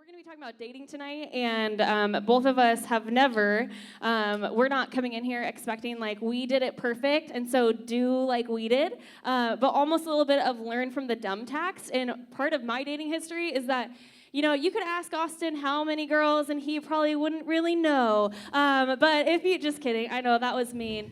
going to be talking about dating tonight, and both of us have never, we're not coming in here expecting like we did it perfect, and so do like we did, but almost a little bit of learn from the dumb tax. And part of my dating history is that, you know, you could ask Austin how many girls, and he probably wouldn't really know. But if you, just kidding, I know that was mean.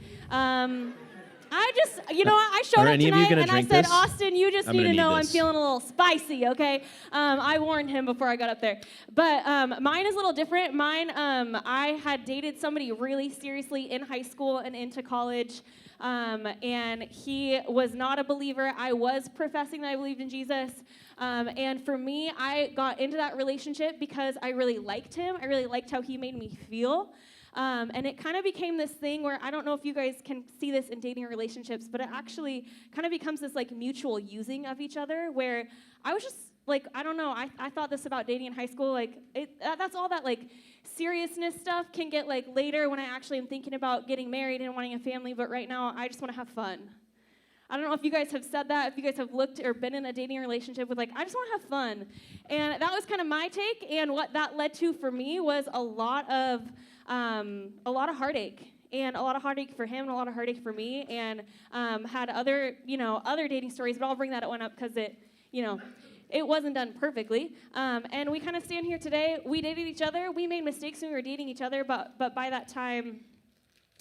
I just, you know what, I showed up tonight and I said, Austin, you just need to know I'm feeling a little spicy, okay? I warned him before I got up there. But mine is a little different. Mine, I had dated somebody really seriously in high school and into college, and he was not a believer. I was professing that I believed in Jesus. And for me, I got into that relationship because I really liked him. I really liked how he made me feel. And it kind of became this thing where, I don't know if you guys can see this in dating relationships, but it actually kind of becomes this like mutual using of each other, where I was just like, I don't know, I thought this about dating in high school, like that's all that like seriousness stuff can get like later when I actually am thinking about getting married and wanting a family, but right now I just want to have fun. I don't know if you guys have said that, if you guys have looked or been in a dating relationship with like, I just want to have fun. And that was kind of my take, and what that led to for me was a lot of heartache, and a lot of heartache for him and a lot of heartache for me, and had other dating stories, but I'll bring that one up because it wasn't done perfectly. And we kind of stand here today. We dated each other. We made mistakes when we were dating each other, but by that time,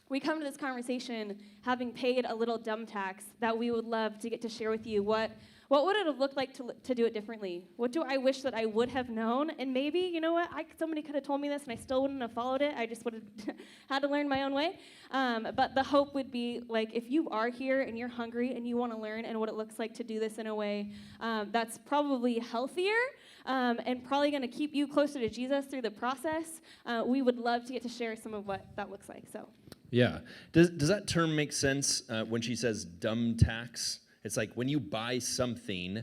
we come to this conversation having paid a little dumb tax that we would love to get to share with you. What would it have looked like to do it differently? What do I wish that I would have known? And maybe, you know what, somebody could have told me this and I still wouldn't have followed it. I just would have had to learn my own way. But the hope would be, like, if you are here and you're hungry and you want to learn and what it looks like to do this in a way that's probably healthier and probably going to keep you closer to Jesus through the process, we would love to get to share some of what that looks like. So. Yeah. Does that term make sense when she says dumb tax? It's like when you buy something,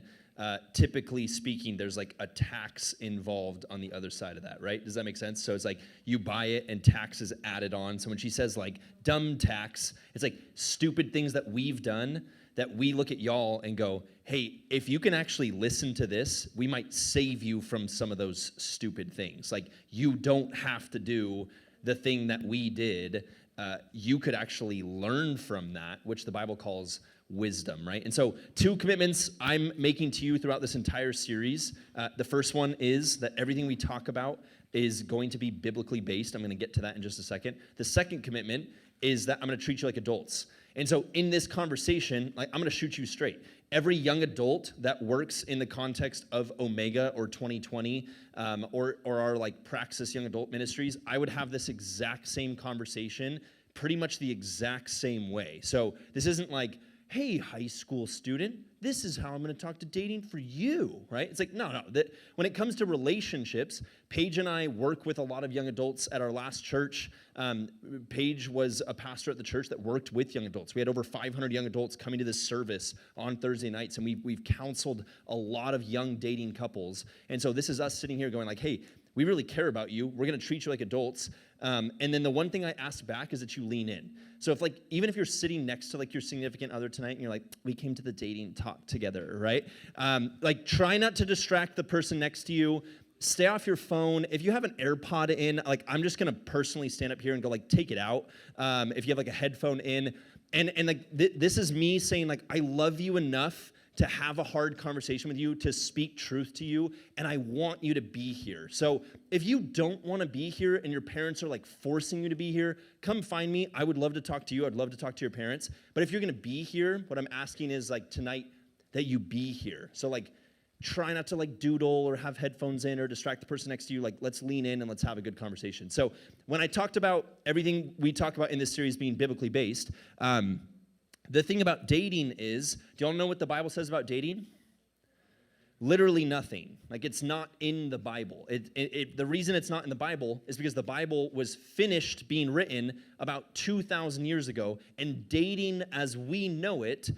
typically speaking, there's like a tax involved on the other side of that, right? Does that make sense? So it's like you buy it and tax is added on. So when she says like dumb tax, it's like stupid things that we've done that we look at y'all and go, hey, if you can actually listen to this, we might save you from some of those stupid things. Like you don't have to do the thing that we did. You could actually learn from that, which the Bible calls wisdom, right? And so 2 commitments I'm making to you throughout this entire series. The first one is that everything we talk about is going to be biblically based. I'm going to get to that in just a second. The second commitment is that I'm going to treat you like adults. And so in this conversation, like, I'm going to shoot you straight. Every young adult that works in the context of Omega or 2020 or our like Praxis Young Adult Ministries, I would have this exact same conversation pretty much the exact same way. So this isn't like, hey, high school student, this is how I'm going to talk to dating for you, right? It's like, no. When it comes to relationships, Paige and I work with a lot of young adults at our last church. Paige was a pastor at the church that worked with young adults. We had over 500 young adults coming to this service on Thursday nights, and we've counseled a lot of young dating couples. And so this is us sitting here going like, hey, we really care about you. We're going to treat you like adults. And then the one thing I ask back is that you lean in. So if like, even if you're sitting next to like your significant other tonight and you're like, we came to the dating talk together, right? Like try not to distract the person next to you. Stay off your phone. If you have an AirPod in, like I'm just going to personally stand up here and go like, take it out. If you have like a headphone in. And like this is me saying like, I love you enough to have a hard conversation with you, to speak truth to you, and I want you to be here. So if you don't want to be here and your parents are like forcing you to be here, come find me. I would love to talk to you. I'd love to talk to your parents. But if you're going to be here, what I'm asking is like tonight that you be here. So like try not to like doodle or have headphones in or distract the person next to you. Like let's lean in and let's have a good conversation. So when I talked about everything we talk about in this series being biblically based, the thing about dating is, do y'all know what the Bible says about dating? Literally nothing. Like it's not in the Bible. The reason it's not in the Bible is because the Bible was finished being written about 2,000 years ago, and dating as we know it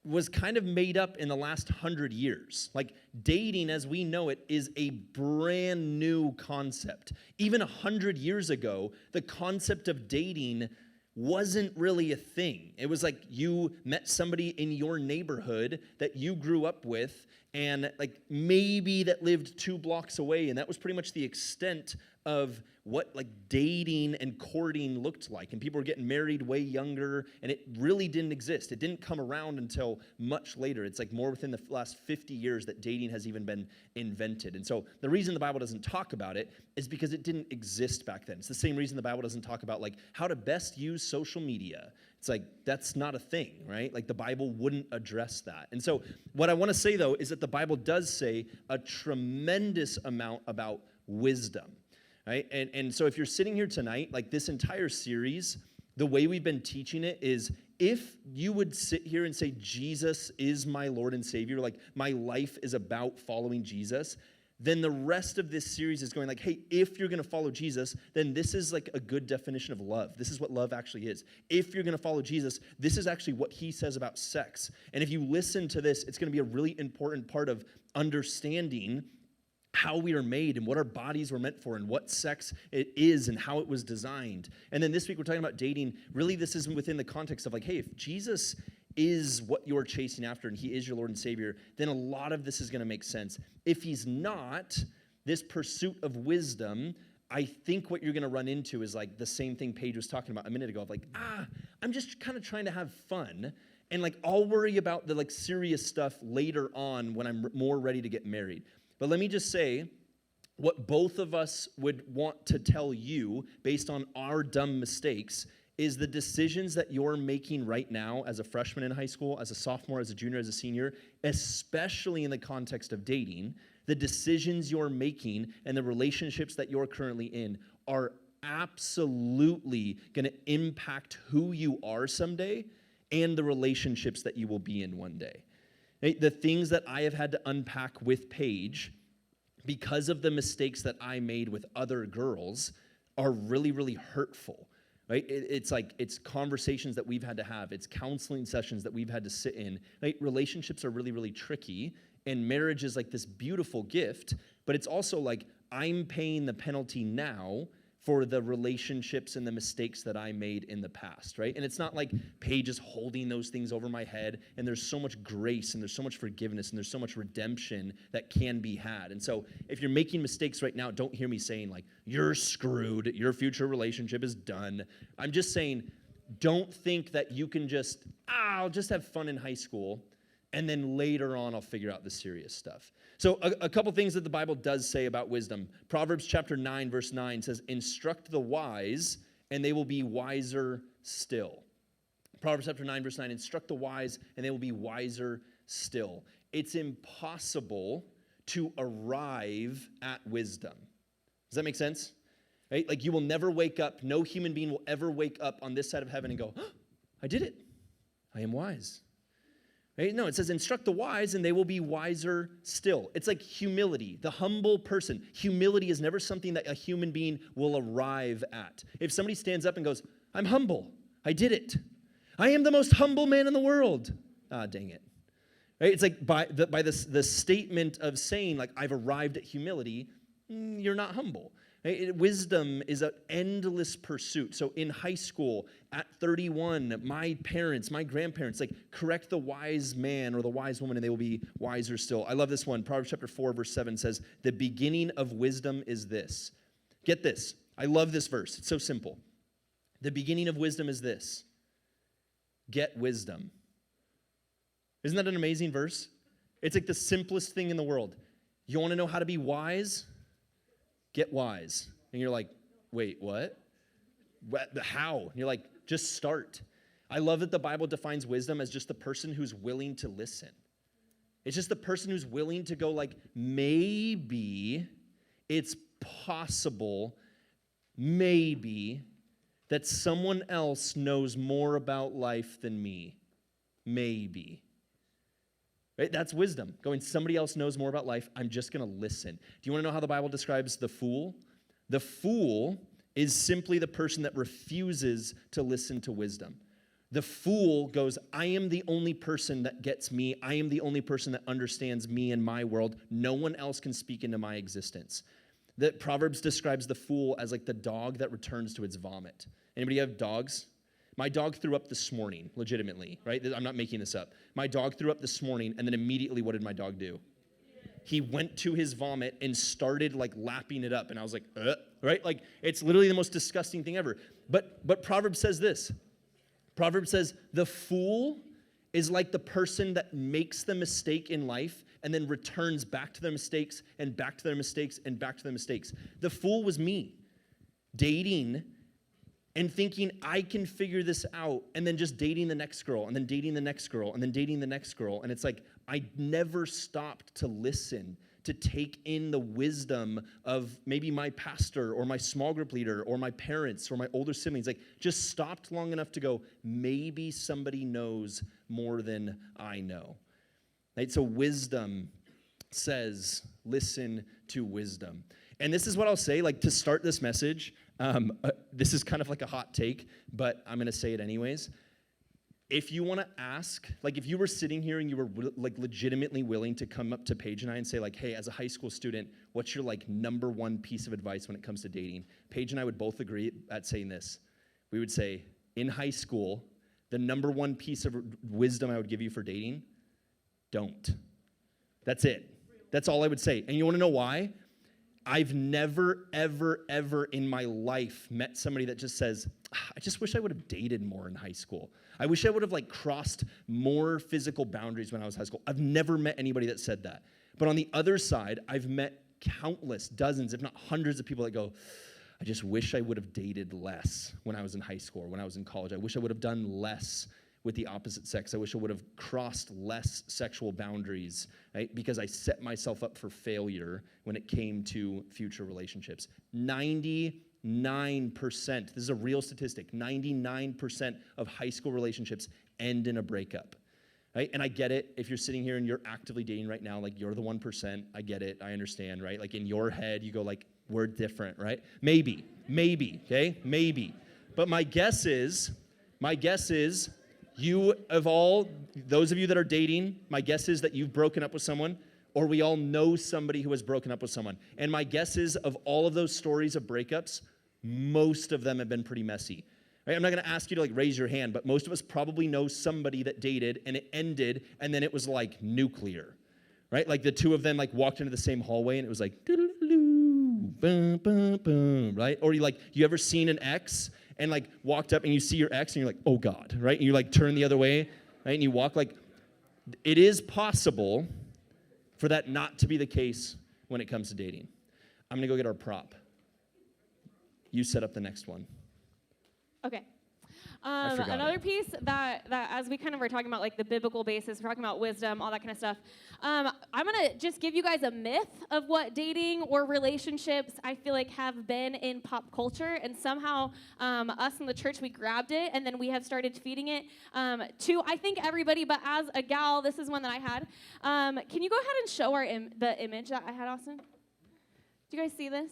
was kind of made up in the last 100 years. Like dating as we know it is a brand new concept. Even 100 years ago, the concept of dating wasn't really a thing. It was like you met somebody in your neighborhood that you grew up with, and like maybe that lived 2 blocks away, and that was pretty much the extent of what like dating and courting looked like. And people were getting married way younger, and it really didn't exist. It didn't come around until much later. It's like more within the last 50 years that dating has even been invented. And so the reason the Bible doesn't talk about it is because it didn't exist back then. It's the same reason the Bible doesn't talk about like how to best use social media. It's like, that's not a thing, right? Like the Bible wouldn't address that. And so what I want to say though is that the Bible does say a tremendous amount about wisdom. Right? And so if you're sitting here tonight, like this entire series, the way we've been teaching it is if you would sit here and say, Jesus is my Lord and Savior, like my life is about following Jesus, then the rest of this series is going like, hey, if you're going to follow Jesus, then this is like a good definition of love. This is what love actually is. If you're going to follow Jesus, this is actually what he says about sex. And if you listen to this, it's going to be a really important part of understanding how we are made and what our bodies were meant for and what sex it is and how it was designed. And then this week we're talking about dating. Really, this is within the context of like, hey, if Jesus is what you're chasing after and he is your Lord and Savior, then a lot of this is going to make sense. If he's not, this pursuit of wisdom, I think what you're going to run into is like the same thing Paige was talking about a minute ago of like, I'm just kind of trying to have fun. And like, I'll worry about the like serious stuff later on when I'm more ready to get married. But let me just say, what both of us would want to tell you based on our dumb mistakes is the decisions that you're making right now as a freshman in high school, as a sophomore, as a junior, as a senior, especially in the context of dating, the decisions you're making and the relationships that you're currently in are absolutely going to impact who you are someday and the relationships that you will be in one day. The things that I have had to unpack with Paige because of the mistakes that I made with other girls are really, really hurtful, right? It's like, it's conversations that we've had to have. It's counseling sessions that we've had to sit in, right? Relationships are really, really tricky, and marriage is like this beautiful gift, but it's also like, I'm paying the penalty now for the relationships and the mistakes that I made in the past, right? And it's not like Paige is holding those things over my head, and there's so much grace, and there's so much forgiveness, and there's so much redemption that can be had. And so if you're making mistakes right now, don't hear me saying like, you're screwed, your future relationship is done. I'm just saying, don't think that you can just, I'll just have fun in high school, and then later on I'll figure out the serious stuff. So a couple things that the Bible does say about wisdom. Proverbs chapter 9, verse 9 says, instruct the wise, and they will be wiser still. Proverbs chapter 9, verse 9, instruct the wise, and they will be wiser still. It's impossible to arrive at wisdom. Does that make sense? Right? Like you will never wake up, no human being will ever wake up on this side of heaven and go, oh, I did it. I am wise. Right? No, it says instruct the wise and they will be wiser still. It's like humility, the humble person. Humility is never something that a human being will arrive at. If somebody stands up and goes, I'm humble, I did it. I am the most humble man in the world. Dang it. Right? It's like by the statement of saying like I've arrived at humility, you're not humble. Right? Wisdom is an endless pursuit. So in high school, at 31, my parents, my grandparents, like correct the wise man or the wise woman and they will be wiser still. I love this one. Proverbs chapter 4, verse 7 says, the beginning of wisdom is this. Get this. I love this verse. It's so simple. The beginning of wisdom is this. Get wisdom. Isn't that an amazing verse? It's like the simplest thing in the world. You want to know how to be wise? Get wise. And you're like, wait, what? How? And you're like, just start. I love that the Bible defines wisdom as just the person who's willing to listen. It's just the person who's willing to go like, maybe it's possible, maybe, that someone else knows more about life than me. Maybe. Right? That's wisdom. Going, somebody else knows more about life. I'm just going to listen. Do you want to know how the Bible describes the fool? The fool is simply the person that refuses to listen to wisdom. The fool goes, I am the only person that gets me. I am the only person that understands me and my world. No one else can speak into my existence. The Proverbs describes the fool as like the dog that returns to its vomit. Anybody have dogs? My dog threw up this morning, legitimately, right? I'm not making this up. My dog threw up this morning, and then immediately what did my dog do? he went to his vomit and started like lapping it up. And I was like, right? Like, it's literally the most disgusting thing ever. But Proverbs says this. Proverbs says, the fool is like the person that makes the mistake in life and then returns back to their mistakes and back to their mistakes and back to their mistakes. The fool was me, dating and thinking I can figure this out, and then just dating the next girl, and then dating the next girl, and then dating the next girl. And it's like, I never stopped to listen, to take in the wisdom of maybe my pastor or my small group leader or my parents or my older siblings. Like, just stopped long enough to go, maybe somebody knows more than I know. Right? So wisdom says, listen to wisdom. And this is what I'll say, like, to start this message. This is kind of like a hot take, but I'm going to say it anyways. If you want to ask, like, if you were sitting here and you were like legitimately willing to come up to Paige and I and say, like, hey, as a high school student, what's your like number one piece of advice when it comes to dating? Paige and I would both agree at saying this. We would say, in high school, the number one piece of wisdom I would give you for dating, don't. That's it. That's all I would say. And you want to know why? I've never, ever, ever in my life met somebody that just says, I just wish I would have dated more in high school. I wish I would have like crossed more physical boundaries when I was in high school. I've never met anybody that said that. But on the other side, I've met countless, dozens, if not hundreds of people that go, I just wish I would have dated less when I was in high school or when I was in college. I wish I would have done less with the opposite sex. I wish I would have crossed less sexual boundaries, right? Because I set myself up for failure when it came to future relationships. 99%, this is a real statistic, 99% of high school relationships end in a breakup, right? And I get it. If you're sitting here and you're actively dating right now, like, you're the 1%. I get it. I understand, right? Like, in your head, you go like, we're different, right? Maybe, okay? Maybe. But my guess is, you, of all, those of you that are dating, my guess is that you've broken up with someone, or we all know somebody who has broken up with someone. And my guess is, of all of those stories of breakups, most of them have been pretty messy. Right? I'm not going to ask you to like raise your hand, but most of us probably know somebody that dated and it ended, and then it was like nuclear. Right? Like the two of them like walked into the same hallway and it was like, boom, boom, boom, right? Or you ever seen an ex and like walked up and you see your ex and you're like, oh God, right? And you like turn the other way, right? And you walk like, it is possible for that not to be the case when it comes to dating. I'm gonna go get our prop. You set up the next one. Okay. Another piece that as we kind of were talking about like the biblical basis, we're talking about wisdom, all that kind of stuff. I'm going to just give you guys a myth of what dating or relationships I feel like have been in pop culture. And somehow us in the church, we grabbed it and then we have started feeding it to, I think, everybody. But as a gal, this is one that I had. Can you go ahead and show the image that I had, Austin? Do you guys see this?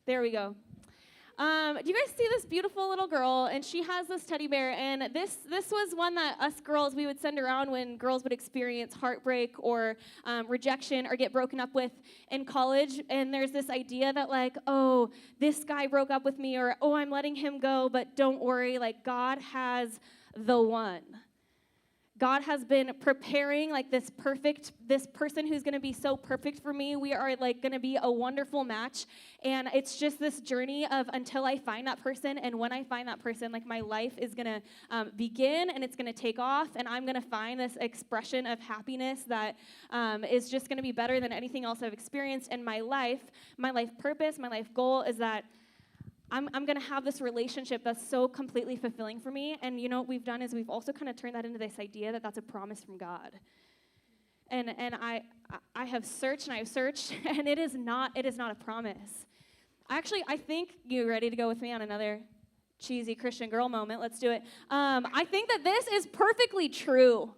There we go. Do you guys see this beautiful little girl? And she has this teddy bear. And this was one that us girls, we would send around when girls would experience heartbreak or rejection or get broken up with in college. And there's this idea that like, oh, this guy broke up with me, or oh, I'm letting him go, but don't worry, like God has the one. God has been preparing like this person who's going to be so perfect for me. We are like going to be a wonderful match. And it's just this journey of until I find that person. And when I find that person, like my life is going to begin and it's going to take off. And I'm going to find this expression of happiness that is just going to be better than anything else I've experienced in my life. My life purpose, my life goal is that I'm going to have this relationship that's so completely fulfilling for me. And you know what we've done is we've also kind of turned that into this idea that that's a promise from God. And I have searched and I've searched, and it is not a promise. Actually, I think you're ready to go with me on another cheesy Christian girl moment. Let's do it. I think that this is perfectly true.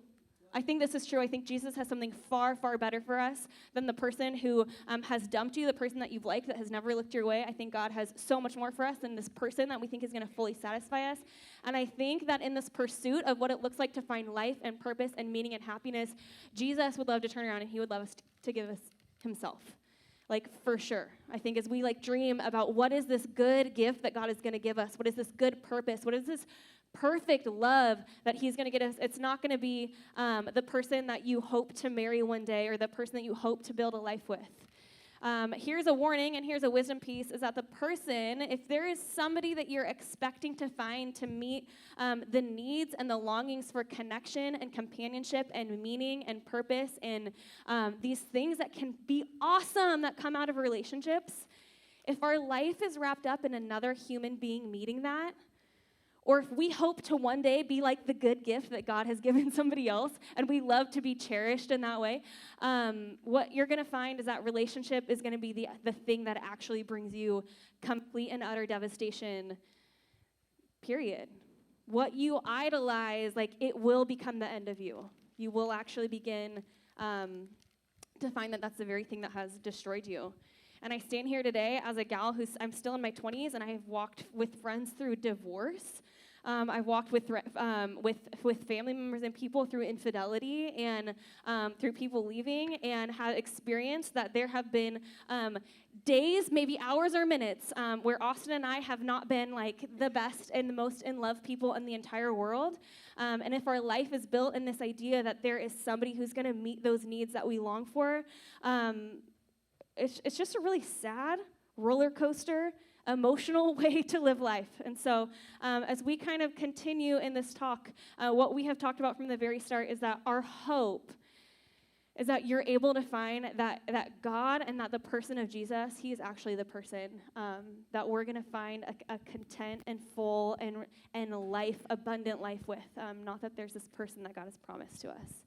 I think this is true. I think Jesus has something far, far better for us than the person who has dumped you, the person that you've liked that has never looked your way. I think God has so much more for us than this person that we think is going to fully satisfy us. And I think that in this pursuit of what it looks like to find life and purpose and meaning and happiness, Jesus would love to turn around and he would love us to give us himself. Like, for sure. I think as we, like, dream about what is this good gift that God is going to give us, what is this good purpose, what is this perfect love that he's going to get us. It's not going to be the person that you hope to marry one day or the person that you hope to build a life with. Here's a warning and here's a wisdom piece, is that the person, if there is somebody that you're expecting to find to meet the needs and the longings for connection and companionship and meaning and purpose and these things that can be awesome that come out of relationships, if our life is wrapped up in another human being meeting that, or if we hope to one day be like the good gift that God has given somebody else, and we love to be cherished in that way, what you're going to find is that relationship is going to be the thing that actually brings you complete and utter devastation, period. What you idolize, like, it will become the end of you. You will actually begin to find that that's the very thing that has destroyed you. And I stand here today as a gal I'm still in my 20s, and I have walked with friends through divorce. I've walked with family members and people through infidelity and through people leaving, and have experienced that there have been days, maybe hours or minutes, where Austin and I have not been like the best and the most in love people in the entire world. And if our life is built in this idea that there is somebody who's going to meet those needs that we long for, it's just a really sad roller coaster, emotional way to live life. And so as we kind of continue in this talk, what we have talked about from the very start is that our hope is that you're able to find that God and that the person of Jesus, he is actually the person that we're going to find a content and full and life, abundant life with. Not that there's this person that God has promised to us.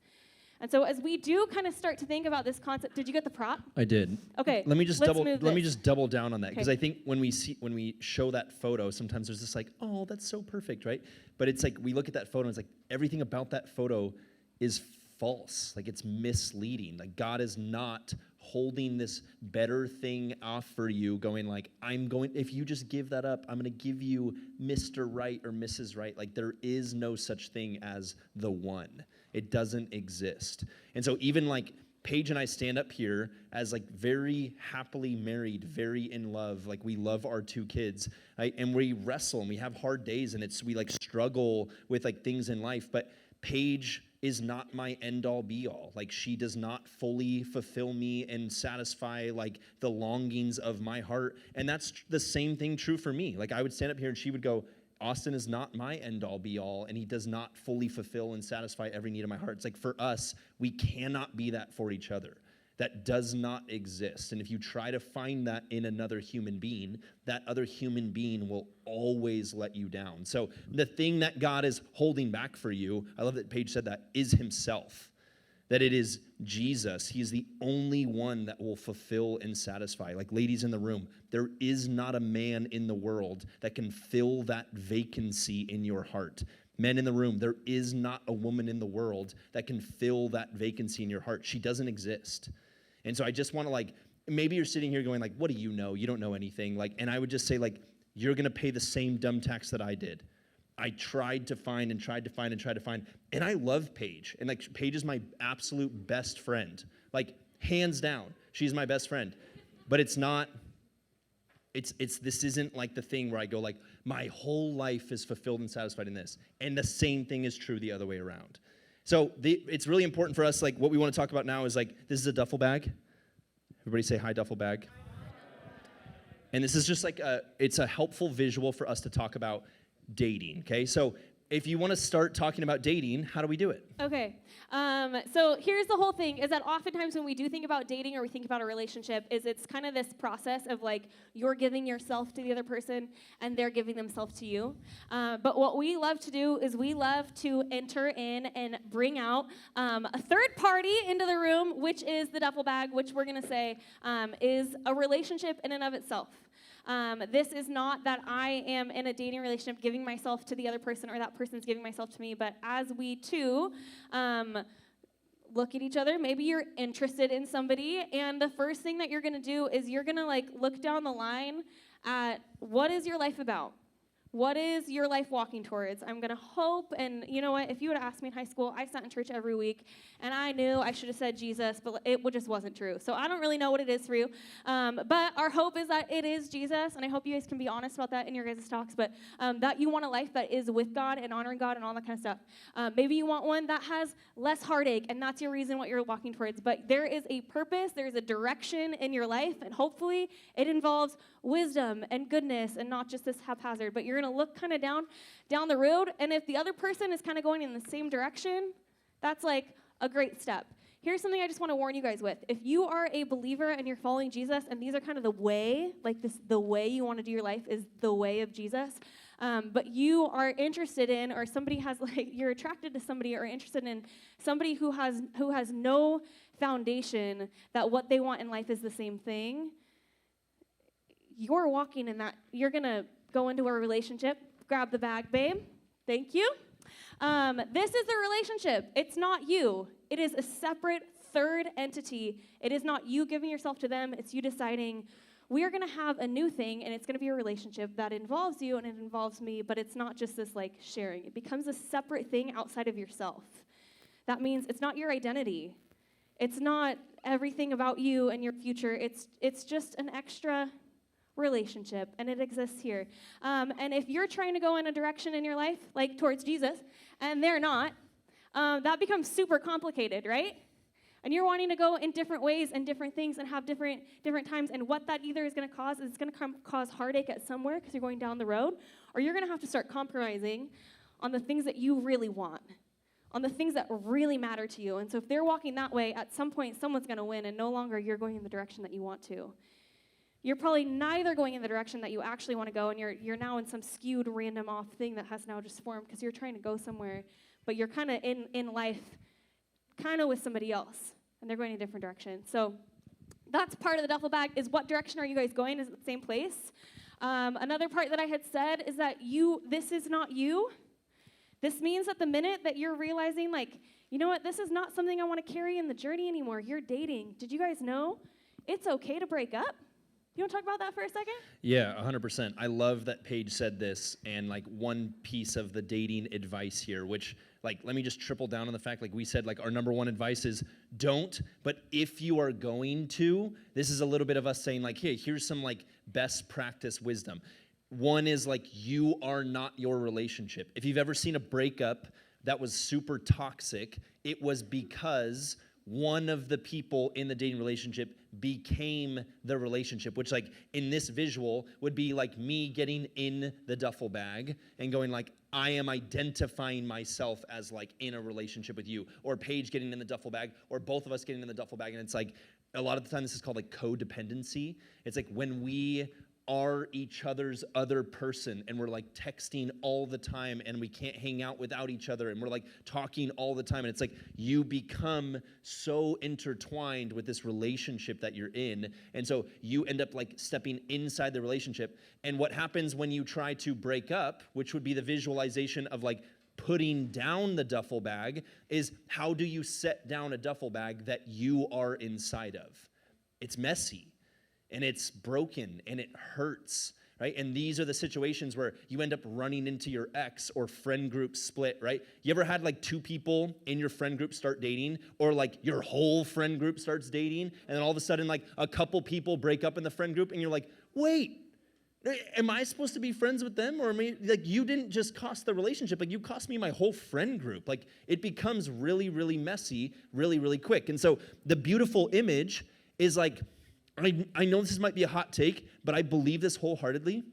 And so as we do kind of start to think about this concept, did you get the prop? I did. Okay. Let me just double down on that, because Okay. I think when we show that photo, sometimes there's this like, oh, that's so perfect, right? But it's like we look at that photo and it's like everything about that photo is false. Like, it's misleading. Like, God is not holding this better thing off for you, going like, if you just give that up, I'm going to give you Mr. Right or Mrs. Right. Like, there is no such thing as the one. It doesn't exist. And so even like Paige and I stand up here as like very happily married, very in love, like we love our 2 kids, right? And we wrestle and we have hard days, and we like struggle with like things in life. But Paige is not my end all be all. Like, she does not fully fulfill me and satisfy like the longings of my heart. And that's the same thing true for me. Like, I would stand up here and she would go, Austin is not my end all be all, and he does not fully fulfill and satisfy every need of my heart. It's like, for us, we cannot be that for each other. That does not exist. And if you try to find that in another human being, that other human being will always let you down. So the thing that God is holding back for you, I love that Paige said that, is himself. That it is Jesus. He is the only one that will fulfill and satisfy. Like, ladies in the room, there is not a man in the world that can fill that vacancy in your heart. Men in the room, there is not a woman in the world that can fill that vacancy in your heart. She doesn't exist. And so I just want to, like, maybe you're sitting here going like, what do you know? You don't know anything. Like, and I would just say, like, you're going to pay the same dumb tax that I did. I tried to find, and I love Paige. And like, Paige is my absolute best friend. Like, hands down, she's my best friend. But it's not, this isn't like the thing where I go like, my whole life is fulfilled and satisfied in this. And the same thing is true the other way around. So it's really important for us, like, what we want to talk about now is like, this is a duffel bag. Everybody say hi, duffel bag. And this is just like it's a helpful visual for us to talk about dating, okay? So if you want to start talking about dating, how do we do it? Okay. So here's the whole thing, is that oftentimes when we do think about dating or we think about a relationship, it's kind of this process of like, you're giving yourself to the other person and they're giving themselves to you. But what we love to do is we love to enter in and bring out a third party into the room, which is the duffel bag, which we're going to say is a relationship in and of itself. This is not that I am in a dating relationship giving myself to the other person or that person's giving myself to me, but as we two look at each other, maybe you're interested in somebody, and the first thing that you're going to do is you're going to like look down the line at what is your life about? What is your life walking towards? I'm going to hope, and you know what? If you would have asked me in high school, I sat in church every week, and I knew I should have said Jesus, but it just wasn't true. So I don't really know what it is for you. But our hope is that it is Jesus, and I hope you guys can be honest about that in your guys' talks, but that you want a life that is with God and honoring God and all that kind of stuff. Maybe you want one that has less heartache, and that's your reason what you're walking towards. But there is a purpose, there's a direction in your life, and hopefully it involves wisdom and goodness and not just this haphazard. But you're going to look kind of down the road, and if the other person is kind of going in the same direction, that's like a great step. Here's something I just want to warn you guys with. If you are a believer and you're following Jesus, and these are kind of the way, like this, the way you want to do your life is the way of Jesus, but you are interested in, or somebody has, like, you're attracted to somebody or interested in somebody who has no foundation that what they want in life is the same thing, you're walking in that. You're going to go into a relationship, grab the bag, babe. Thank you. This is the relationship. It's not you. It is a separate third entity. It is not you giving yourself to them. It's you deciding, we are going to have a new thing, and it's going to be a relationship that involves you and it involves me, but it's not just this like sharing. It becomes a separate thing outside of yourself. That means it's not your identity. It's not everything about you and your future. It's just an extra relationship, and it exists here. And if you're trying to go in a direction in your life, like towards Jesus, and they're not, that becomes super complicated, right? And you're wanting to go in different ways and different things and have different times, and what that either is going to cause is it's going to cause heartache at somewhere because you're going down the road, or you're going to have to start compromising on the things that you really want, on the things that really matter to you. And so if they're walking that way, at some point someone's going to win, and no longer you're going in the direction that you want to. You're probably neither going in the direction that you actually want to go, and you're now in some skewed, random off thing that has now just formed because you're trying to go somewhere, but you're kind of in life kind of with somebody else, and they're going in a different direction. So that's part of the duffel bag, is what direction are you guys going? Is it the same place? Another part that I had said is that this is not you. This means that the minute that you're realizing, like, you know what, this is not something I want to carry in the journey anymore. You're dating. Did you guys know it's okay to break up? You want to talk about that for a second? Yeah, 100%. I love that Paige said this, and like one piece of the dating advice here, which, like, let me just triple down on the fact, like we said, like our number one advice is don't, but if you are going to, this is a little bit of us saying like, hey, here's some like best practice wisdom. One is like, you are not your relationship. If you've ever seen a breakup that was super toxic, it was because one of the people in the dating relationship became the relationship, which, like, in this visual would be like me getting in the duffel bag and going like, I am identifying myself as like in a relationship with you, or Paige getting in the duffel bag, or both of us getting in the duffel bag. And it's like, a lot of the time this is called like codependency. It's like when we are each other's other person, and we're like texting all the time, and we can't hang out without each other, and we're like talking all the time, and it's like you become so intertwined with this relationship that you're in, and so you end up like stepping inside the relationship. And what happens when you try to break up, which would be the visualization of like putting down the duffel bag, is how do you set down a duffel bag that you are inside of? It's messy. And it's broken, and it hurts, right? And these are the situations where you end up running into your ex, or friend group split, right? You ever had like two people in your friend group start dating, or like your whole friend group starts dating, and then all of a sudden like a couple people break up in the friend group, and you're like, wait, am I supposed to be friends with them? Or like, you didn't just cost the relationship, like you cost me my whole friend group. Like, it becomes really, really messy, really, really quick. And so the beautiful image is like, I know this might be a hot take, but I believe this wholeheartedly.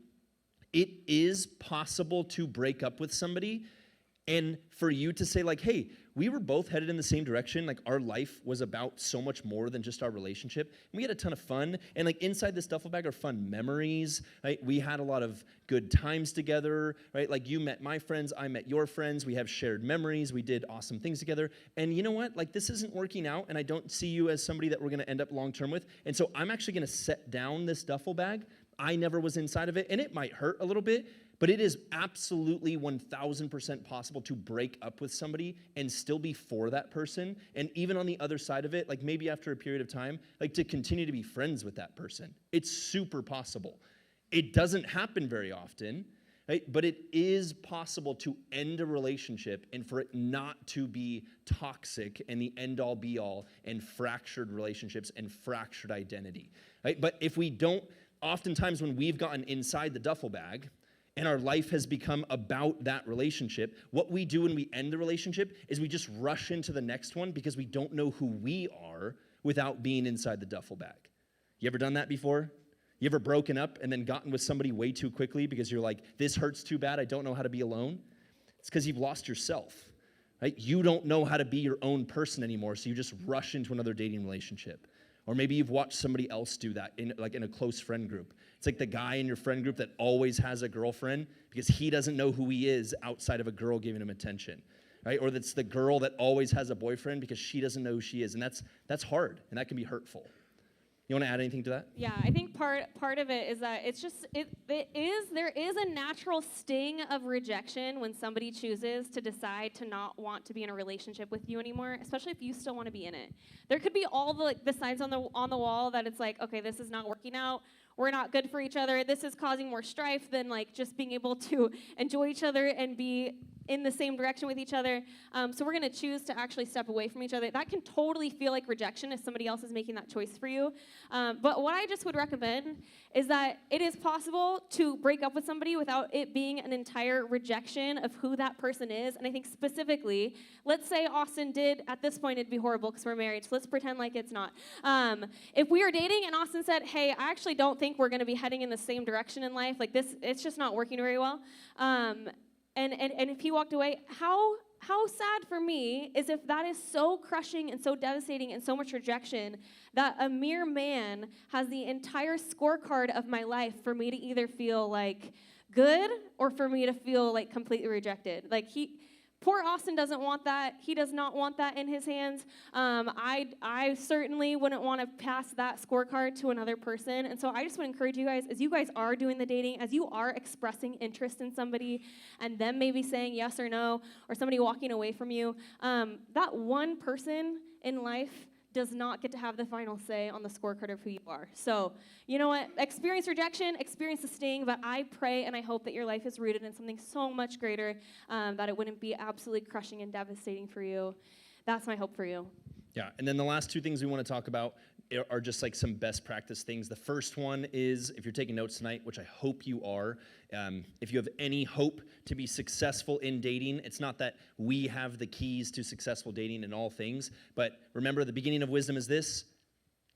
It is possible to break up with somebody, and for you to say like, hey, we were both headed in the same direction. Like, our life was about so much more than just our relationship. And we had a ton of fun. And like inside this duffel bag are fun memories, right? We had a lot of good times together, right? Like, you met my friends, I met your friends. We have shared memories. We did awesome things together. And you know what? Like, this isn't working out, and I don't see you as somebody that we're going to end up long-term with. And so I'm actually going to set down this duffel bag. I never was inside of it, and it might hurt a little bit, but it is absolutely 1,000% possible to break up with somebody and still be for that person. And even on the other side of it, like maybe after a period of time, like to continue to be friends with that person. It's super possible. It doesn't happen very often, right? But it is possible to end a relationship and for it not to be toxic and the end-all be-all and fractured relationships and fractured identity, right? But if we don't, oftentimes when we've gotten inside the duffel bag and our life has become about that relationship, what we do when we end the relationship is we just rush into the next one because we don't know who we are without being inside the duffel bag. You ever done that before? You ever broken up and then gotten with somebody way too quickly because you're like, this hurts too bad, I don't know how to be alone? It's because you've lost yourself, right? You don't know how to be your own person anymore, so you just rush into another dating relationship. Or maybe you've watched somebody else do that in a close friend group. It's like the guy in your friend group that always has a girlfriend because he doesn't know who he is outside of a girl giving him attention, right? Or that's the girl that always has a boyfriend because she doesn't know who she is, and that's hard, and that can be hurtful. You want to add anything to that? Yeah, I think part of it is that there is a natural sting of rejection when somebody chooses to decide to not want to be in a relationship with you anymore, especially if you still want to be in it. There could be all the signs on the wall that it's like, okay, this is not working out. We're not good for each other. This is causing more strife than like just being able to enjoy each other and be in the same direction with each other. So we're going to choose to actually step away from each other. That can totally feel like rejection if somebody else is making that choice for you. But what I just would recommend is that it is possible to break up with somebody without it being an entire rejection of who that person is. And I think specifically, let's say Austin did, at this point it'd be horrible because we're married, so let's pretend like it's not. If we are dating and Austin said, hey, I actually don't think we're going to be heading in the same direction in life, like this, it's just not working very well. And if he walked away, how sad for me is if that is so crushing and so devastating and so much rejection that a mere man has the entire scorecard of my life for me to either feel like good or for me to feel like completely rejected. Like poor Austin doesn't want that. He does not want that in his hands. I certainly wouldn't want to pass that scorecard to another person. And so I just would encourage you guys, as you guys are doing the dating, as you are expressing interest in somebody and them maybe saying yes or no, or somebody walking away from you, that one person in life does not get to have the final say on the scorecard of who you are. So, you know what? Experience rejection, experience the sting, but I pray and I hope that your life is rooted in something so much greater, that it wouldn't be absolutely crushing and devastating for you. That's my hope for you. Yeah, and then the last two things we want to talk about are just like some best practice things. The first one is, if you're taking notes tonight, which I hope you are, if you have any hope to be successful in dating, it's not that we have the keys to successful dating in all things, but remember the beginning of wisdom is this: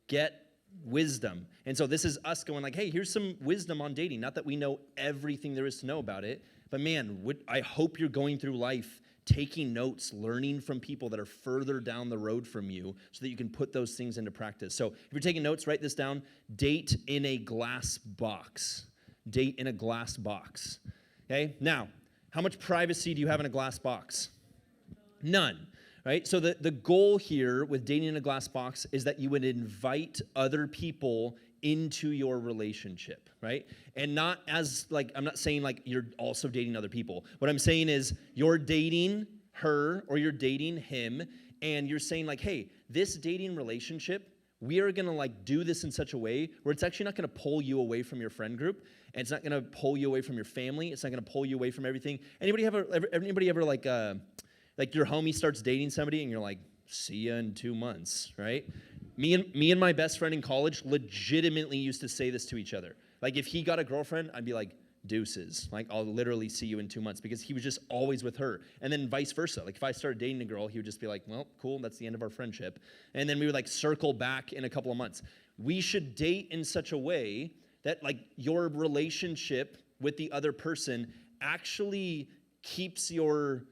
get wisdom. And so this is us going like, hey, here's some wisdom on dating. Not that we know everything there is to know about it, but man, I hope you're going through life taking notes, learning from people that are further down the road from you so that you can put those things into practice. So if you're taking notes, write this down: date in a glass box. Date in a glass box. Okay? Now, how much privacy do you have in a glass box? None. Right? So the goal here with dating in a glass box is that you would invite other people into your relationship, right? And not as like, I'm not saying like you're also dating other people. What I'm saying is you're dating her or you're dating him and you're saying like, hey, this dating relationship, we are gonna like do this in such a way where it's actually not gonna pull you away from your friend group, and it's not gonna pull you away from your family, it's not gonna pull you away from everything. Anybody ever like your homie starts dating somebody and you're like, see ya in 2 months, right? Me and my best friend in college legitimately used to say this to each other. Like if he got a girlfriend, I'd be like, deuces. Like I'll literally see you in 2 months, because he was just always with her. And then vice versa. Like if I started dating a girl, he would just be like, well, cool, that's the end of our friendship. And then we would like circle back in a couple of months. We should date in such a way that like your relationship with the other person actually keeps your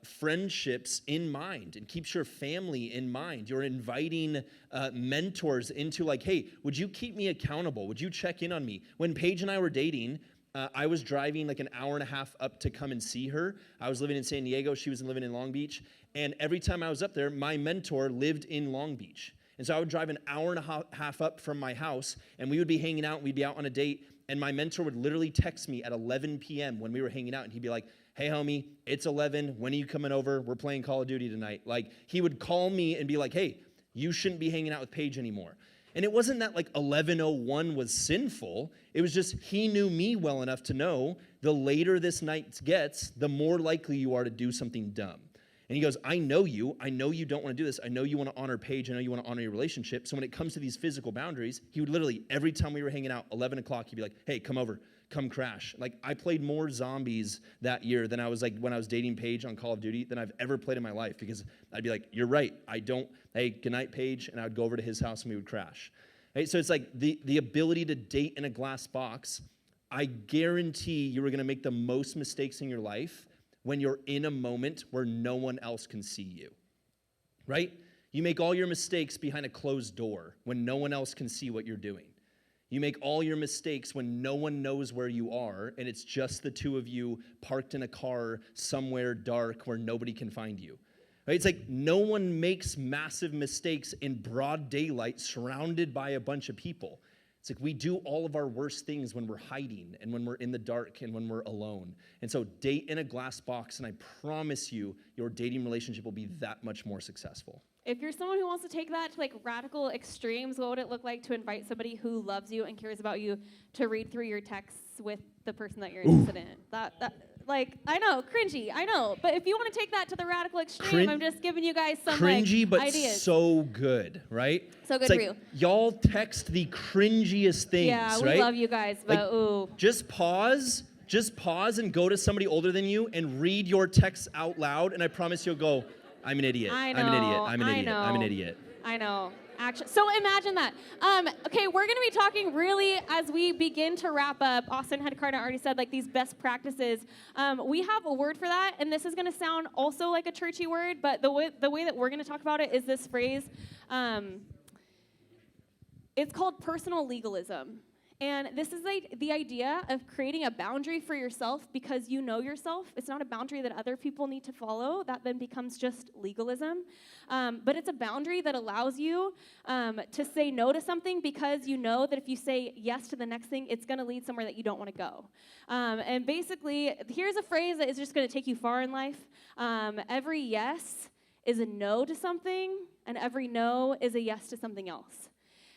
friendships in mind and keeps your family in mind. You're inviting mentors into like, hey, would you keep me accountable? Would you check in on me? When Paige and I were dating, I was driving like an hour and a half up to come and see her. I was living in San Diego. She was living in Long Beach. And every time I was up there, my mentor lived in Long Beach. And so I would drive an hour and a half up from my house, and we would be hanging out. We'd be out on a date, and my mentor would literally text me at 11 p.m. when we were hanging out, and he'd be like, hey, homie, it's 11. When are you coming over? We're playing Call of Duty tonight. Like, he would call me and be like, hey, you shouldn't be hanging out with Paige anymore. And it wasn't that like 11:01 was sinful. It was just he knew me well enough to know the later this night gets, the more likely you are to do something dumb. And he goes, I know you. I know you don't want to do this. I know you want to honor Paige. I know you want to honor your relationship. So when it comes to these physical boundaries, he would literally, every time we were hanging out, 11 o'clock, he'd be like, hey, come over. Come crash. Like, I played more zombies that year than I was like when I was dating Paige on Call of Duty than I've ever played in my life, because I'd be like, you're right. Hey, good night, Paige. And I would go over to his house and we would crash. Right? So it's like the ability to date in a glass box. I guarantee you are going to make the most mistakes in your life when you're in a moment where no one else can see you, right? You make all your mistakes behind a closed door when no one else can see what you're doing. You make all your mistakes when no one knows where you are, and it's just the two of you parked in a car somewhere dark where nobody can find you. Right? It's like no one makes massive mistakes in broad daylight surrounded by a bunch of people. It's like we do all of our worst things when we're hiding and when we're in the dark and when we're alone. And so date in a glass box, and I promise you, your dating relationship will be that much more successful. If you're someone who wants to take that to like radical extremes, what would it look like to invite somebody who loves you and cares about you to read through your texts with the person that you're interested in? Like, I know, cringy, I know. But if you want to take that to the radical extreme, I'm just giving you guys some cringy, but ideas. So good, right? So good it's for like, you. Y'all text the cringiest things, yeah, we right? love you guys, but like, ooh. Just pause and go to somebody older than you and read your texts out loud, and I promise you'll go, I'm an idiot. I know, I'm an idiot. I'm an I idiot. know. I'm an idiot. I know. Actually, so imagine that. Okay, we're going to be talking really as we begin to wrap up. Austin Headcarna already said like these best practices. We have a word for that, and this is going to sound also like a churchy word, but the way that we're going to talk about it is this phrase. It's called personal legalism. And this is like the idea of creating a boundary for yourself because you know yourself. It's not a boundary that other people need to follow. That then becomes just legalism. But it's a boundary that allows you to say no to something because you know that if you say yes to the next thing, it's going to lead somewhere that you don't want to go. And basically, here's a phrase that is just going to take you far in life. Every yes is a no to something, and every no is a yes to something else.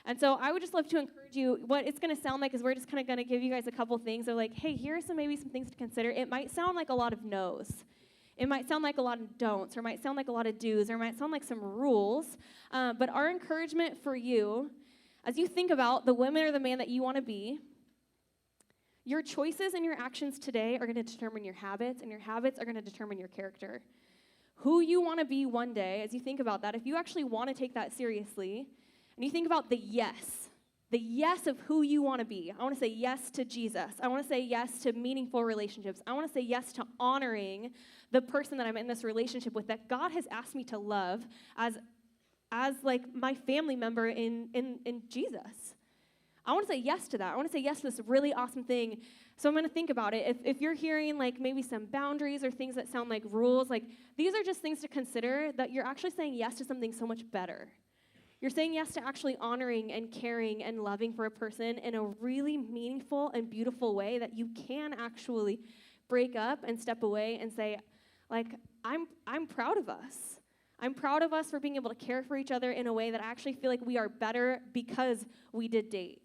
And so I would just love to encourage you, what it's going to sound like is we're just kind of going to give you guys a couple things. They're like, hey, here are maybe some things to consider. It might sound like a lot of no's. It might sound like a lot of don'ts, or it might sound like a lot of do's, or it might sound like some rules. But our encouragement for you, as you think about the woman or the man that you want to be, your choices and your actions today are going to determine your habits, and your habits are going to determine your character. Who you want to be one day, as you think about that, if you actually want to take that seriously, and you think about the yes of who you want to be. I want to say yes to Jesus. I want to say yes to meaningful relationships. I want to say yes to honoring the person that I'm in this relationship with, that God has asked me to love as like my family member in Jesus. I want to say yes to that. I want to say yes to this really awesome thing. So I'm going to think about it. If you're hearing like maybe some boundaries or things that sound like rules, like these are just things to consider, that you're actually saying yes to something so much better. You're saying yes to actually honoring and caring and loving for a person in a really meaningful and beautiful way that you can actually break up and step away and say, like, I'm proud of us. I'm proud of us for being able to care for each other in a way that I actually feel like we are better because we did date.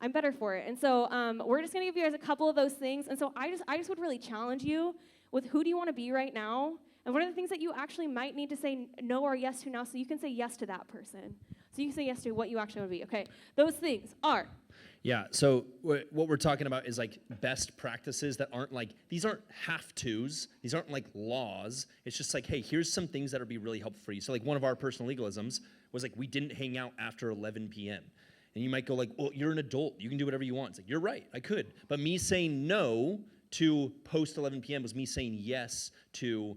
I'm better for it. And so we're just going to give you guys a couple of those things. And so I just would really challenge you with who do you want to be right now? And what are the things that you actually might need to say no or yes to now so you can say yes to that person? So you can say yes to what you actually want to be, okay? Those things are. Yeah, so what we're talking about is like best practices that aren't like, these aren't have-tos, these aren't like laws. It's just like, hey, here's some things that would be really helpful for you. So like one of our personal legalisms was like, we didn't hang out after 11 p.m. And you might go like, well, you're an adult. You can do whatever you want. It's like, you're right, I could. But me saying no to post 11 p.m. was me saying yes to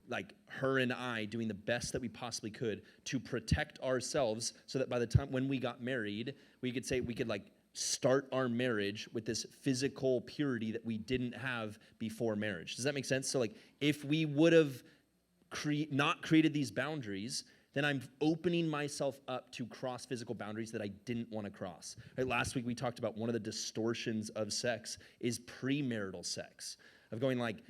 like her and I doing the best that we possibly could to protect ourselves so that by the time when we got married, we could like start our marriage with this physical purity that we didn't have before marriage. Does that make sense? So like if we would have not created these boundaries, then I'm opening myself up to cross physical boundaries that I didn't want to cross. Right? Last week we talked about one of the distortions of sex is premarital sex, of going like,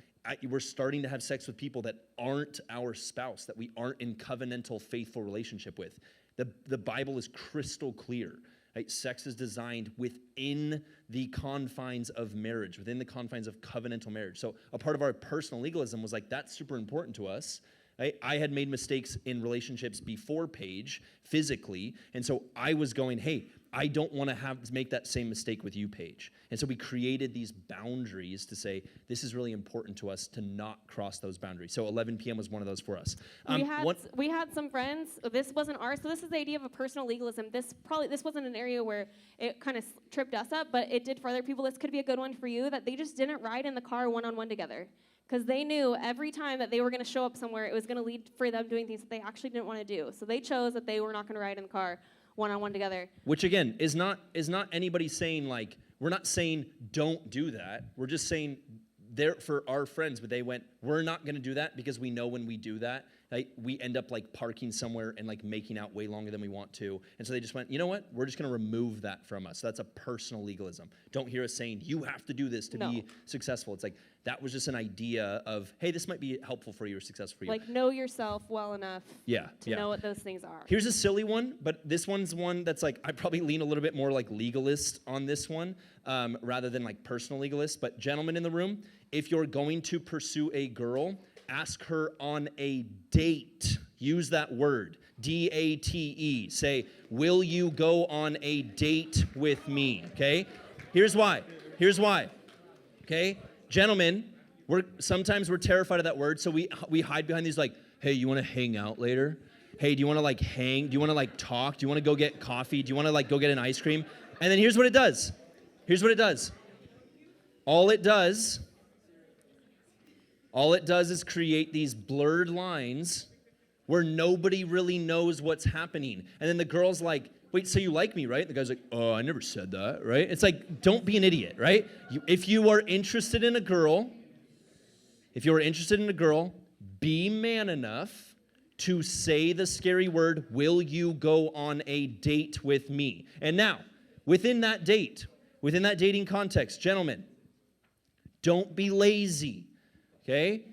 we're starting to have sex with people that aren't our spouse, that we aren't in covenantal, faithful relationship with. The Bible is crystal clear. Right? Sex is designed within the confines of marriage, within the confines of covenantal marriage. So a part of our personal legalism was like, that's super important to us. Right? I had made mistakes in relationships before Paige, physically, and so I was going, hey, I don't want to make that same mistake with you, Paige. And so we created these boundaries to say, this is really important to us to not cross those boundaries. So 11 p.m. was one of those for us. We had some friends. This wasn't ours. So this is the idea of a personal legalism. This wasn't an area where it kind of tripped us up, but it did for other people. This could be a good one for you, that they just didn't ride in the car one-on-one together. Because they knew every time that they were going to show up somewhere, it was going to lead for them doing things that they actually didn't want to do. So they chose that they were not going to ride in the car one-on-one together. Which again is not anybody saying, like, we're not saying don't do that. We're just saying there for our friends, but they went, we're not going to do that because we know when we do that, like, we end up like parking somewhere and like making out way longer than we want to. And so they just went, you know what? We're just going to remove that from us. So that's a personal legalism. Don't hear us saying you have to do this to be successful. It's like that was just an idea of, hey, this might be helpful for you or successful for you. Like, know yourself well enough to know what those things are. Here's a silly one, but this one's one that's like, I probably lean a little bit more like legalist on this one rather than like personal legalist. But gentlemen in the room, if you're going to pursue a girl, ask her on a date. Use that word, D-A-T-E. Say, will you go on a date with me? Okay? Here's why. Okay? Gentlemen, sometimes we're terrified of that word, so we hide behind these like, hey, you want to hang out later? Hey, do you want to like hang? Do you want to like talk? Do you want to go get coffee? Do you want to like go get an ice cream? And then here's what it does. All it does is create these blurred lines where nobody really knows what's happening. And then the girl's like, wait, so you like me, right? The guy's like, oh, I never said that, right? It's like, don't be an idiot, right? If you are interested in a girl, be man enough to say the scary word, will you go on a date with me? And now, within that dating context, gentlemen, don't be lazy. Okay?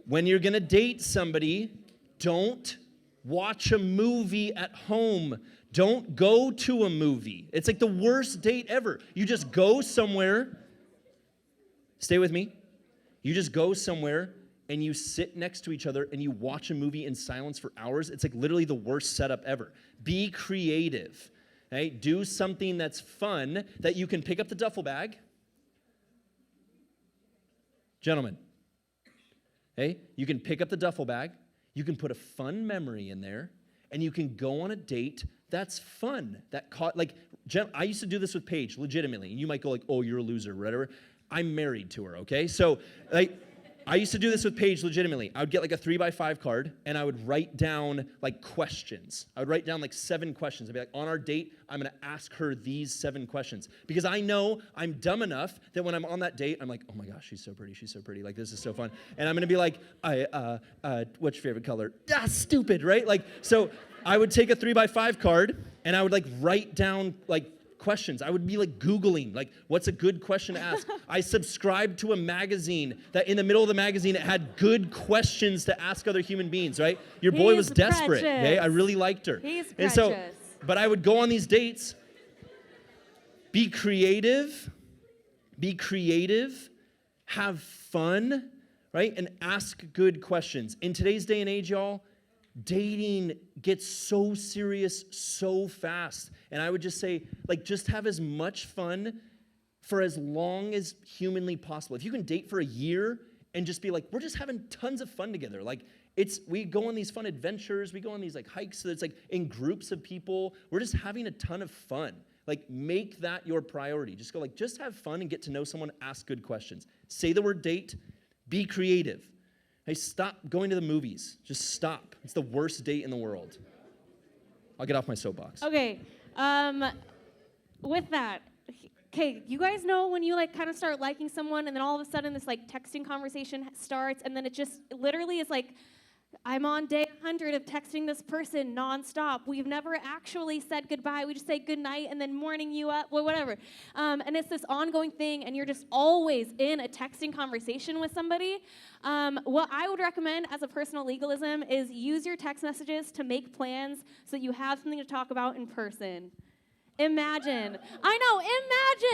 When you're going to date somebody, don't watch a movie at home. Don't go to a movie. It's like the worst date ever. You just go somewhere. Stay with me. You just go somewhere and you sit next to each other and you watch a movie in silence for hours. It's like literally the worst setup ever. Be creative. Okay? Do something that's fun that you can pick up the duffel bag. Gentlemen. Hey, you can pick up the duffel bag, you can put a fun memory in there, and you can go on a date that's fun. I used to do this with Paige, legitimately. And you might go like, oh, you're a loser, or whatever. I'm married to her, okay? So, I used to do this with Paige legitimately. I would get like a 3x5 card, and I would write down like questions. I would write down like 7 questions. I'd be like, on our date, I'm gonna ask her these 7 questions. Because I know I'm dumb enough that when I'm on that date, I'm like, oh my gosh, she's so pretty. Like, this is so fun. And I'm gonna be like, what's your favorite color? Stupid, right? Like, so I would take a 3x5 card, and I would like write down like questions. I would be like Googling, like, what's a good question to ask? I subscribed to a magazine that in the middle of the magazine, it had good questions to ask other human beings, right? Your boy was desperate, okay? I really liked her. He's precious. But I would go on these dates, be creative, have fun, right? And ask good questions. In today's day and age, y'all, dating gets so serious so fast. And I would just say, like, just have as much fun for as long as humanly possible. If you can date for a year and just be like, we're just having tons of fun together. Like, we go on these fun adventures, we go on these like hikes, so it's like in groups of people, we're just having a ton of fun. Like, make that your priority. Just go like, just have fun and get to know someone, ask good questions. Say the word date, be creative. Hey, stop going to the movies. Just stop. It's the worst date in the world. I'll get off my soapbox. Okay. With that, okay, you guys know when you like kind of start liking someone and then all of a sudden this like texting conversation starts and then it just literally is like I'm on day 100 of texting this person nonstop. We've never actually said goodbye. We just say goodnight and then morning you up, well, whatever. And it's this ongoing thing, and you're just always in a texting conversation with somebody. What I would recommend as a personal legalism is use your text messages to make plans so that you have something to talk about in person. Imagine. I know,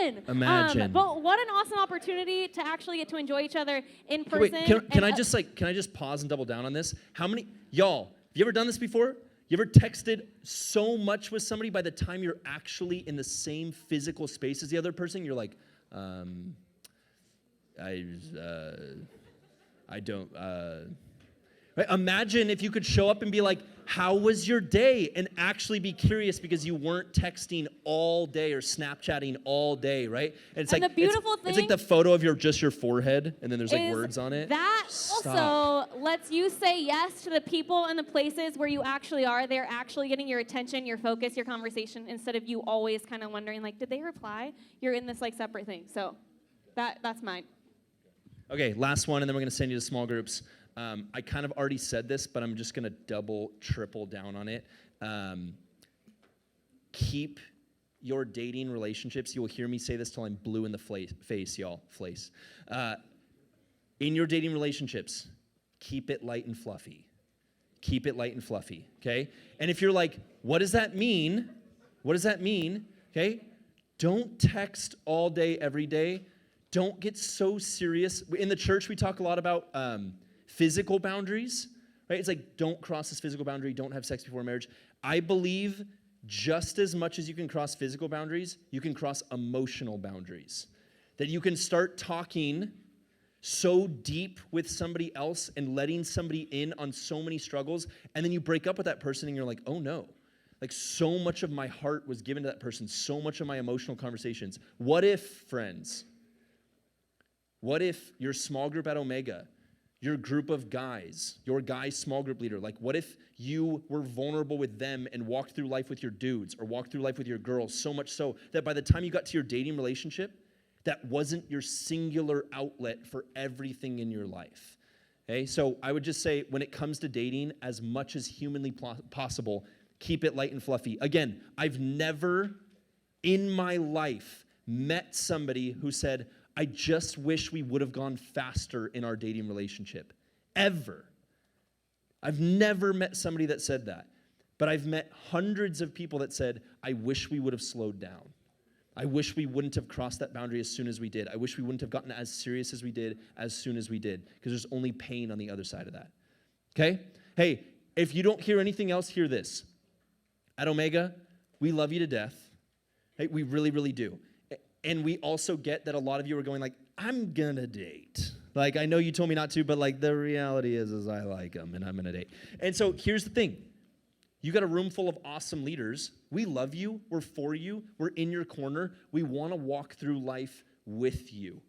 imagine. Imagine. But what an awesome opportunity to actually get to enjoy each other in person. Wait, can I just pause and double down on this? How many, y'all, have you ever done this before? You ever texted so much with somebody by the time you're actually in the same physical space as the other person, you're like, I don't, right? Imagine if you could show up and be like, how was your day? And actually be curious because you weren't texting all day or Snapchatting all day, right? And it's And like the beautiful it's like the photo of just your forehead, and then there's like words on it. That Stop. also lets you say yes to the people and the places where you actually are. They're actually getting your attention, your focus, your conversation, instead of you always kind of wondering, like, did they reply? You're in this like separate thing. So that's mine. Okay, last one, and then we're going to send you to small groups. I kind of already said this, but I'm just going to double, triple down on it. Keep your dating relationships. You will hear me say this till I'm blue in the face, y'all. Face. In your dating relationships, keep it light and fluffy. Keep it light and fluffy, okay? And if you're like, what does that mean? What does that mean? Okay? Don't text all day, every day. Don't get so serious. In the church, we talk a lot about physical boundaries, right? It's like, don't cross this physical boundary. Don't have sex before marriage. I believe just as much as you can cross physical boundaries, you can cross emotional boundaries. That you can start talking so deep with somebody else and letting somebody in on so many struggles, and then you break up with that person and you're like, oh no. Like, so much of my heart was given to that person, so much of my emotional conversations. What if, friends, what if your small group at Omega, your group of guys, your guys' small group leader, like what if you were vulnerable with them and walked through life with your dudes or walked through life with your girls, so much so that by the time you got to your dating relationship, that wasn't your singular outlet for everything in your life? Okay, so I would just say when it comes to dating, as much as humanly possible, keep it light and fluffy. Again, I've never in my life met somebody who said, I just wish we would have gone faster in our dating relationship. Ever. I've never met somebody that said that. But I've met hundreds of people that said, I wish we would have slowed down. I wish we wouldn't have crossed that boundary as soon as we did. I wish we wouldn't have gotten as serious as we did as soon as we did. Because there's only pain on the other side of that. Okay? Hey, if you don't hear anything else, hear this. At Omega, we love you to death. Hey, we really, really do. And we also get that a lot of you are going like, I'm gonna date. Like, I know you told me not to, but like the reality is I like them and I'm gonna date. And so here's the thing. You got a room full of awesome leaders. We love you. We're for you. We're in your corner. We want to walk through life with you.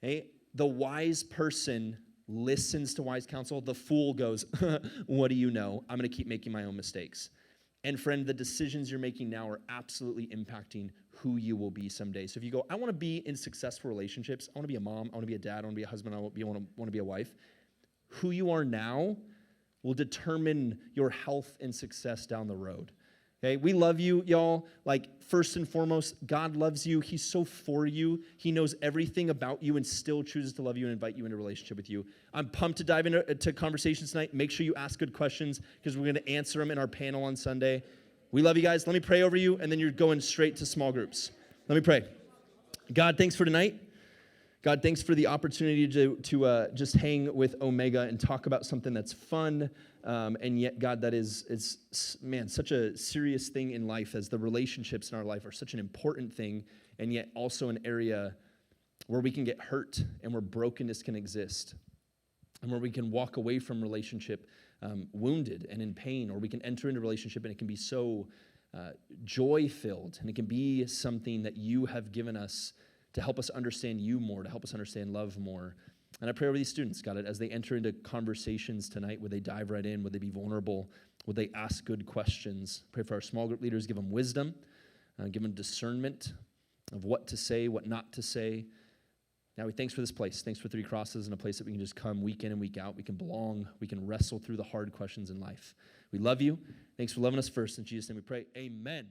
Okay? The wise person listens to wise counsel. The fool goes, what do you know? I'm going to keep making my own mistakes. And friend, the decisions you're making now are absolutely impacting who you will be someday. So if you go, I want to be in successful relationships. I want to be a mom. I want to be a dad. I want to be a husband. I want to be a wife. Who you are now will determine your health and success down the road. Okay, we love you, y'all. Like, first and foremost, God loves you. He's so for you. He knows everything about you and still chooses to love you and invite you into a relationship with you. I'm pumped to dive into conversations tonight. Make sure you ask good questions because we're going to answer them in our panel on Sunday. We love you guys. Let me pray over you, and then you're going straight to small groups. Let me pray. God, thanks for tonight. God, thanks for the opportunity to just hang with Omega and talk about something that's fun, and yet, God, that is such a serious thing in life, as the relationships in our life are such an important thing, and yet also an area where we can get hurt and where brokenness can exist, and where we can walk away from relationship wounded and in pain, or we can enter into a relationship and it can be so joy-filled, and it can be something that you have given us to help us understand you more, to help us understand love more. And I pray over these students, God, as they enter into conversations tonight, would they dive right in? Would they be vulnerable? Would they ask good questions? Pray for our small group leaders, give them wisdom, give them discernment of what to say, what not to say. Now, we thanks for this place. Thanks for Three Crosses and a place that we can just come week in and week out. We can belong. We can wrestle through the hard questions in life. We love you. Thanks for loving us first. In Jesus' name we pray. Amen.